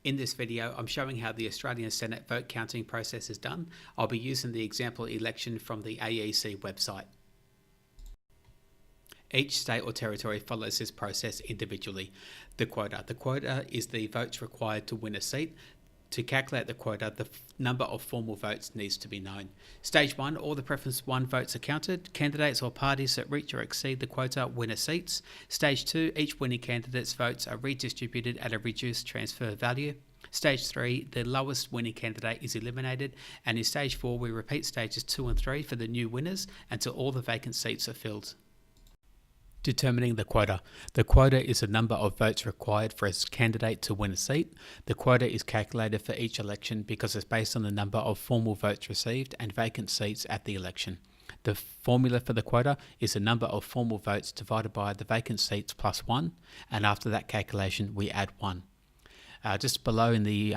In this video, I'm showing how the Australian Senate vote counting process is done. I'll be using the example election from the AEC website. Each state or territory follows this process individually. The quota is the votes required to win a seat. To calculate the quota, the number of formal votes needs to be known. Stage 1, all the preference 1 votes are counted. Candidates or parties that reach or exceed the quota win a seats. Stage 2, each winning candidate's votes are redistributed at a reduced transfer value. Stage 3, the lowest winning candidate is eliminated, and in Stage 4 we repeat stages 2 and 3 for the new winners until all the vacant seats are filled. Determining the quota. The quota is the number of votes required for a candidate to win a seat. The quota is calculated for each election because it's based on the number of formal votes received and vacant seats at the election. The formula for the quota is the number of formal votes divided by the vacant seats plus 1, and after that calculation we add 1. Just below in the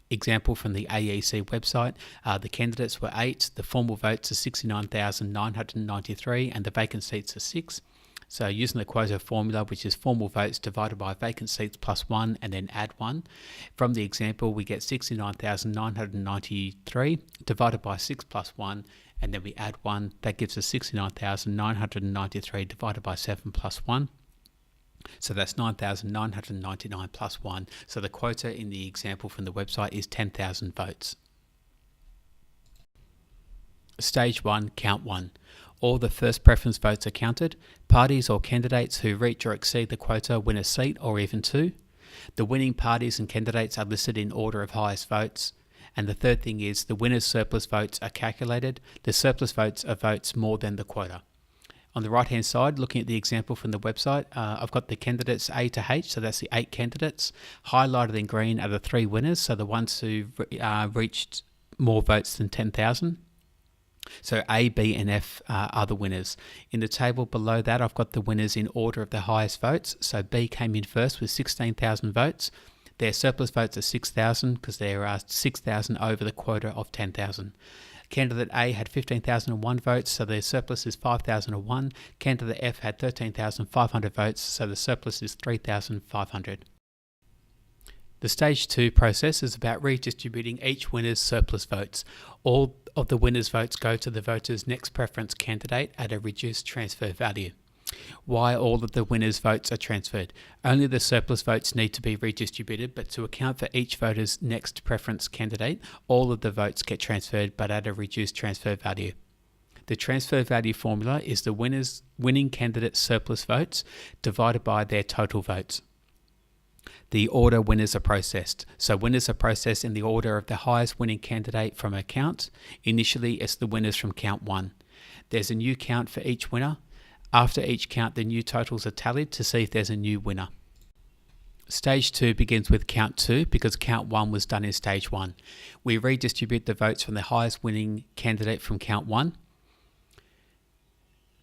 example from the AEC website, the candidates were 8, the formal votes are 69,993 and the vacant seats are 6. So using the quota formula, which is formal votes divided by vacant seats plus 1 and then add 1. From the example, we get 69,993 divided by 6 plus 1, and then we add 1. That gives us 69,993 divided by 7 plus 1. So that's 9,999 plus 1. So the quota in the example from the website is 10,000 votes. Stage 1, count 1. All the first preference votes are counted. Parties or candidates who reach or exceed the quota win a seat or even 2. The winning parties and candidates are listed in order of highest votes. And the third thing is the winner's surplus votes are calculated. The surplus votes are votes more than the quota. On the right hand side, looking at the example from the website, I've got the candidates A to H, so that's the 8 candidates. Highlighted in green are the 3 winners, so the ones who reached more votes than 10,000. So A, B and F are the winners. In the table below that, I've got the winners in order of the highest votes. So B came in first with 16,000 votes. Their surplus votes are 6,000 because there are 6,000 over the quota of 10,000. Candidate A had 15,001 votes, so their surplus is 5,001. Candidate F had 13,500 votes, so the surplus is 3,500. The Stage 2 process is about redistributing each winner's surplus votes. All of the winner's votes go to the voter's next preference candidate at a reduced transfer value. Why all of the winner's votes are transferred? Only the surplus votes need to be redistributed, but to account for each voter's next preference candidate, all of the votes get transferred but at a reduced transfer value. The transfer value formula is the winning candidate's surplus votes divided by their total votes. The order winners are processed. So winners are processed in the order of the highest winning candidate from a count. Initially, it's the winners from count 1. There's a new count for each winner. After each count, the new totals are tallied to see if there's a new winner. Stage 2 begins with count 2 because count 1 was done in stage 1. We redistribute the votes from the highest winning candidate from count 1.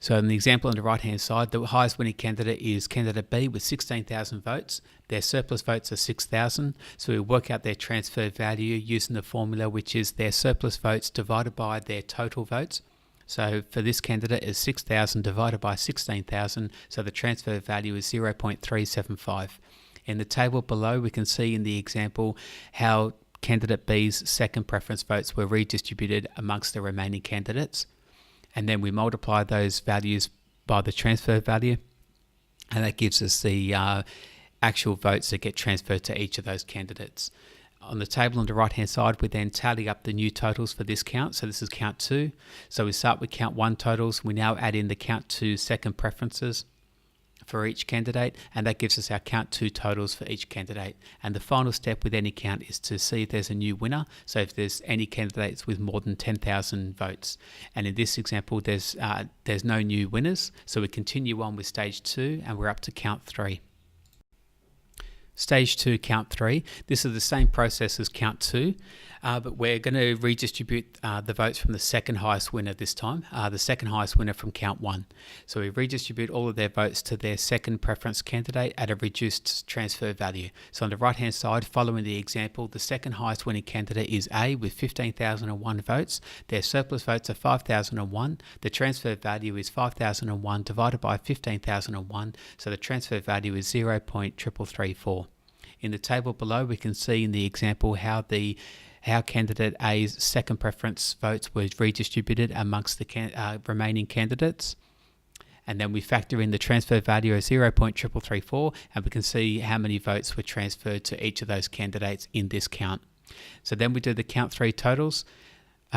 So in the example on the right hand side, the highest winning candidate is candidate B with 16,000 votes. Their surplus votes are 6,000. So we work out their transfer value using the formula, which is their surplus votes divided by their total votes. So for this candidate is 6,000 divided by 16,000. So the transfer value is 0.375. In the table below, we can see in the example how candidate B's second preference votes were redistributed amongst the remaining candidates. And then we multiply those values by the transfer value, and that gives us the actual votes that get transferred to each of those candidates. On the table on the right hand side, we then tally up the new totals for this count. So this is count 2. So we start with count 1 totals. We now add in the count 2 second preferences for each candidate, and that gives us our count 2 totals for each candidate. And the final step with any count is to see if there's a new winner, so if there's any candidates with more than 10,000 votes. And in this example, there's no new winners, so we continue on with stage 2 and we're up to count 3. Stage 2, count 3. This is the same process as count 2, but we're going to redistribute the votes from the second highest winner this time, the second highest winner from count 1. So we redistribute all of their votes to their second preference candidate at a reduced transfer value. So on the right hand side, following the example, the second highest winning candidate is A with 15,001 votes. Their surplus votes are 5,001. The transfer value is 5,001 divided by 15,001, so the transfer value is 0.334. In the table below, we can see in the example how candidate A's second preference votes were redistributed amongst the remaining candidates. And then we factor in the transfer value of 0.3334, and we can see how many votes were transferred to each of those candidates in this count. So then we do the count 3 totals.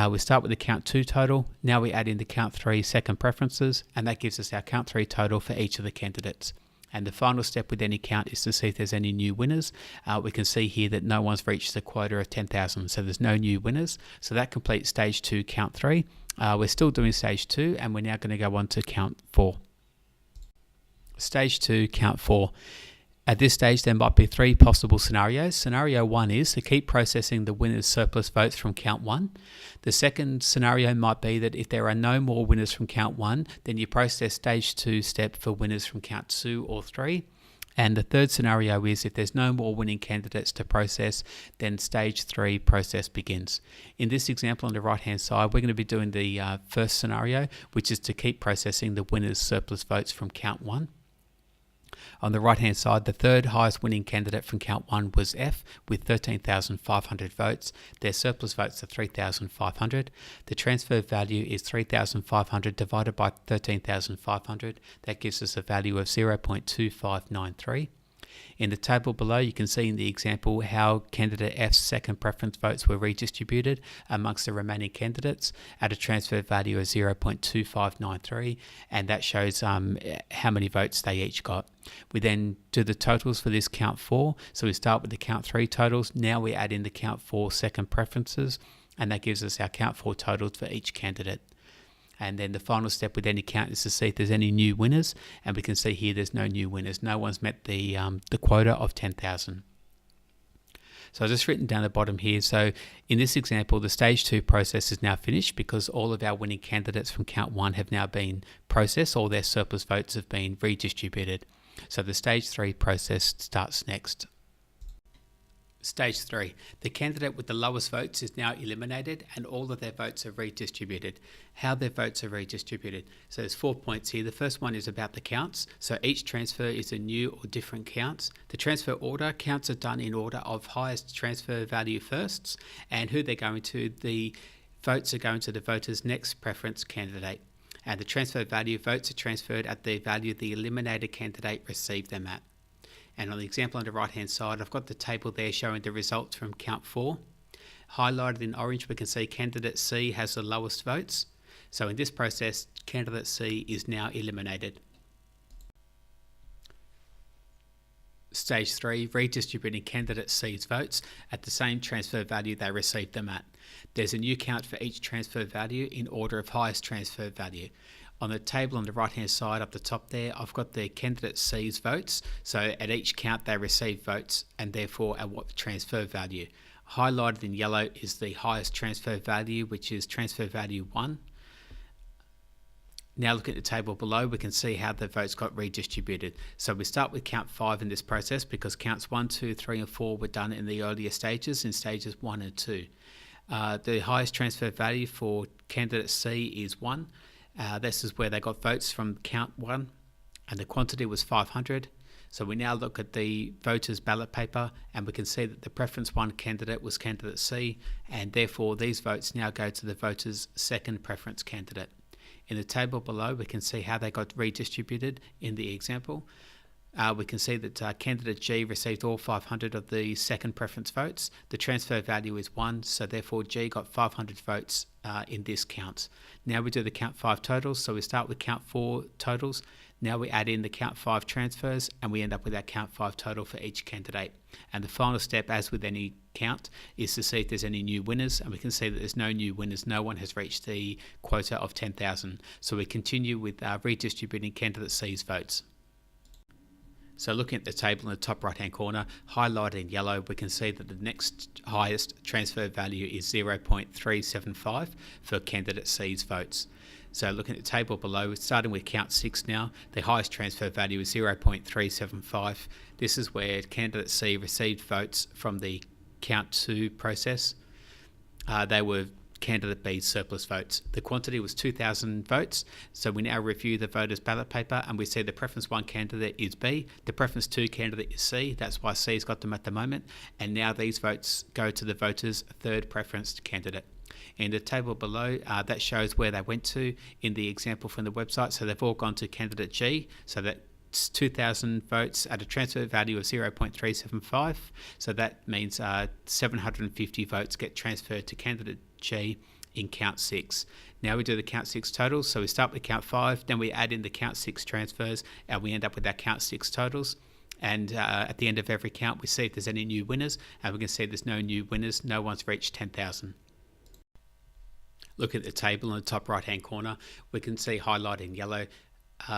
We start with the count 2 total. Now we add in the count 3 second preferences, and that gives us our count 3 total for each of the candidates. And the final step with any count is to see if there's any new winners. We can see here that no one's reached the quota of 10,000, so there's no new winners. So that completes stage 2, count 3. We're still doing stage 2, and we're now going to go on to count 4. Stage 2, count 4. At this stage, there might be 3 possible scenarios. Scenario 1 is to keep processing the winner's surplus votes from count 1. The second scenario might be that if there are no more winners from count 1, then you process stage 2 step for winners from count 2 or 3. And the third scenario is if there's no more winning candidates to process, then stage 3 process begins. In this example on the right hand side, we're going to be doing the first scenario, which is to keep processing the winner's surplus votes from count 1. On the right hand side, the third highest winning candidate from count 1 was F with 13,500 votes. Their surplus votes are 3,500. The transfer value is 3,500 divided by 13,500. That gives us a value of 0.2593. In the table below, you can see in the example how candidate F's second preference votes were redistributed amongst the remaining candidates at a transfer value of 0.2593, and that shows how many votes they each got. We then do the totals for this count 4. So we start with the count 3 totals. Now we add in the count 4 second preferences, and that gives us our count 4 totals for each candidate. And then the final step with any count is to see if there's any new winners, and we can see here there's no new winners. No one's met the quota of 10,000. So I've just written down the bottom here. So in this example, the stage 2 process is now finished because all of our winning candidates from count 1 have now been processed. All their surplus votes have been redistributed. So the stage 3 process starts next. Stage 3. The candidate with the lowest votes is now eliminated and all of their votes are redistributed. How their votes are redistributed. So there's 4 points here. The first one is about the counts. So each transfer is a new or different counts. The transfer order, counts are done in order of highest transfer value firsts, and who they're going to. The votes are going to the voter's next preference candidate. And the transfer value, votes are transferred at the value the eliminated candidate received them at. And on the example on the right hand side, I've got the table there showing the results from count 4. Highlighted in orange, we can see candidate C has the lowest votes. So in this process, candidate C is now eliminated. Stage 3, redistributing candidate C's votes at the same transfer value they received them at. There's a new count for each transfer value in order of highest transfer value. On the table on the right hand side up the top there, I've got the candidate C's votes. So at each count they receive votes and therefore at what transfer value. Highlighted in yellow is the highest transfer value, which is transfer value 1. Now looking at the table below, we can see how the votes got redistributed. So we start with count 5 in this process because counts 1, 2, 3 and 4 were done in the earlier stages, in stages 1 and 2. The highest transfer value for candidate C is 1. This is where they got votes from count 1 and the quantity was 500. So we now look at the voters' ballot paper and we can see that the preference 1 candidate was candidate C, and therefore these votes now go to the voters' second preference candidate. In the table below, we can see how they got redistributed in the example. We can see that candidate G received all 500 of the second preference votes. The transfer value is 1, so therefore G got 500 votes in this count. Now we do the count 5 totals. So we start with count 4 totals. Now we add in the count 5 transfers and we end up with our count 5 total for each candidate. And the final step, as with any count, is to see if there's any new winners, and we can see that there's no new winners. No one has reached the quota of 10,000. So we continue with redistributing candidate C's votes. So looking at the table in the top right hand corner, highlighted in yellow, we can see that the next highest transfer value is 0.375 for candidate C's votes. So looking at the table below, starting with count 6 now, the highest transfer value is 0.375. This is where candidate C received votes from the count 2 process. They were candidate B's surplus votes. The quantity was 2,000 votes, so we now review the voters' ballot paper and we see the preference 1 candidate is B, the preference 2 candidate is C, that's why C's got them at the moment, and now these votes go to the voters' third preference candidate. In the table below, that shows where they went to in the example from the website, so they've all gone to candidate G, so that 2,000 votes at a transfer value of 0.375, so that means 750 votes get transferred to candidate G in count 6. Now we do the count 6 totals, so we start with count 5, then we add in the count 6 transfers, and we end up with our count 6 totals. And at the end of every count, we see if there's any new winners, and we can see there's no new winners, no one's reached 10,000. Look at the table in the top right hand corner, we can see highlighted in yellow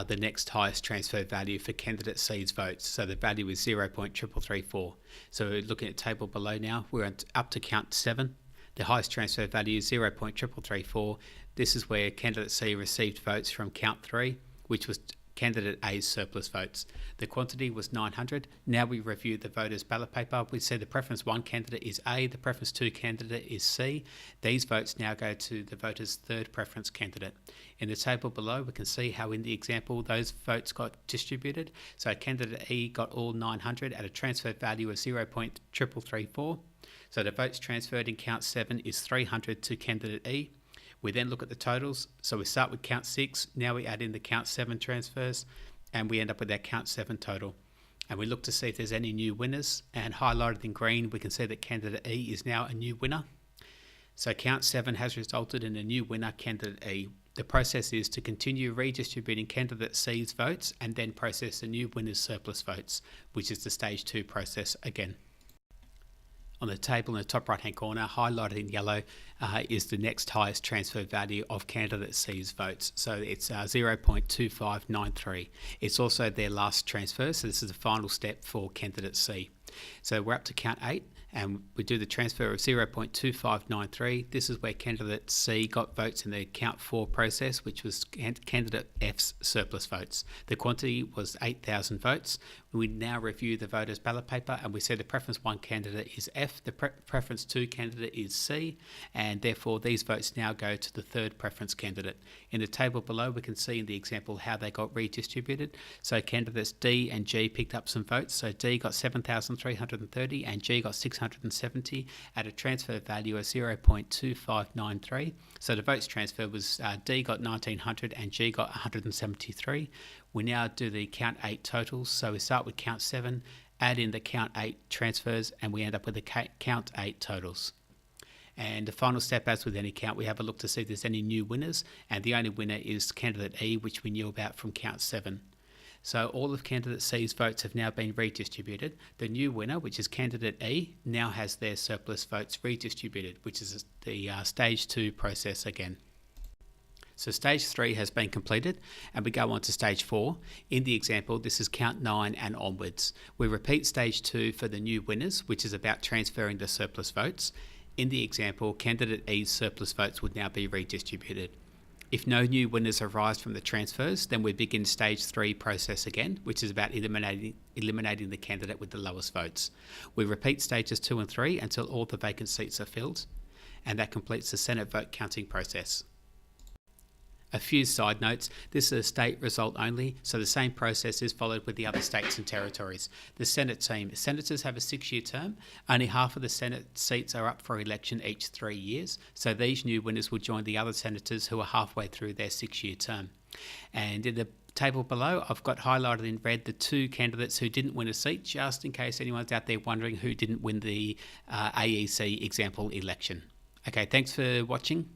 the next highest transfer value for candidate C's votes. So the value is 0.334. So looking at the table below now, we're up to count 7. The highest transfer value is 0.334. This is where candidate C received votes from count 3, which was candidate A's surplus votes. The quantity was 900. Now we review the voters' ballot paper. We see the preference 1 candidate is A, the preference 2 candidate is C. These votes now go to the voters' third preference candidate. In the table below, we can see how in the example those votes got distributed. So candidate E got all 900 at a transfer value of 0.334. So the votes transferred in count 7 is 300 to candidate E. We then look at the totals. So we start with count 6. Now we add in the count 7 transfers and we end up with our count 7 total. And we look to see if there's any new winners, and highlighted in green, we can see that candidate E is now a new winner. So count 7 has resulted in a new winner, candidate E. The process is to continue redistributing candidate C's votes and then process the new winner's surplus votes, which is the stage 2 process again. On the table in the top right hand corner, highlighted in yellow, is the next highest transfer value of candidate C's votes. So it's 0.2593. It's also their last transfer, so this is the final step for candidate C. So we're up to count 8 and we do the transfer of 0.2593. This is where candidate C got votes in the count 4 process, which was candidate F's surplus votes. The quantity was 8,000 votes. We now review the voters' ballot paper and we see the preference 1 candidate is F, the preference 2 candidate is C, and therefore these votes now go to the third preference candidate. In the table below, we can see in the example how they got redistributed. So candidates D and G picked up some votes. So D got 7,330 and G got 670 at a transfer value of 0.2593. So the votes transferred was D got 1,900 and G got 173. We now do the count 8 totals. So we start with count 7, add in the count 8 transfers, and we end up with the count 8 totals. And the final step, as with any count, we have a look to see if there's any new winners, and the only winner is candidate E, which we knew about from count 7. So all of candidate C's votes have now been redistributed. The new winner, which is candidate E, now has their surplus votes redistributed, which is the stage 2 process again. So stage 3 has been completed and we go on to stage 4. In the example, this is count 9 and onwards. We repeat stage 2 for the new winners, which is about transferring the surplus votes. In the example, candidate E's surplus votes would now be redistributed. If no new winners arise from the transfers, then we begin stage 3 process again, which is about eliminating the candidate with the lowest votes. We repeat stages 2 and 3 until all the vacant seats are filled, and that completes the Senate vote counting process. A few side notes, this is a state result only, so the same process is followed with the other states and territories. The Senate team, senators have a 6-year term, only half of the Senate seats are up for election each 3 years, so these new winners will join the other senators who are halfway through their 6-year term. And in the table below, I've got highlighted in red the 2 candidates who didn't win a seat, just in case anyone's out there wondering who didn't win the AEC example election. Okay, thanks for watching.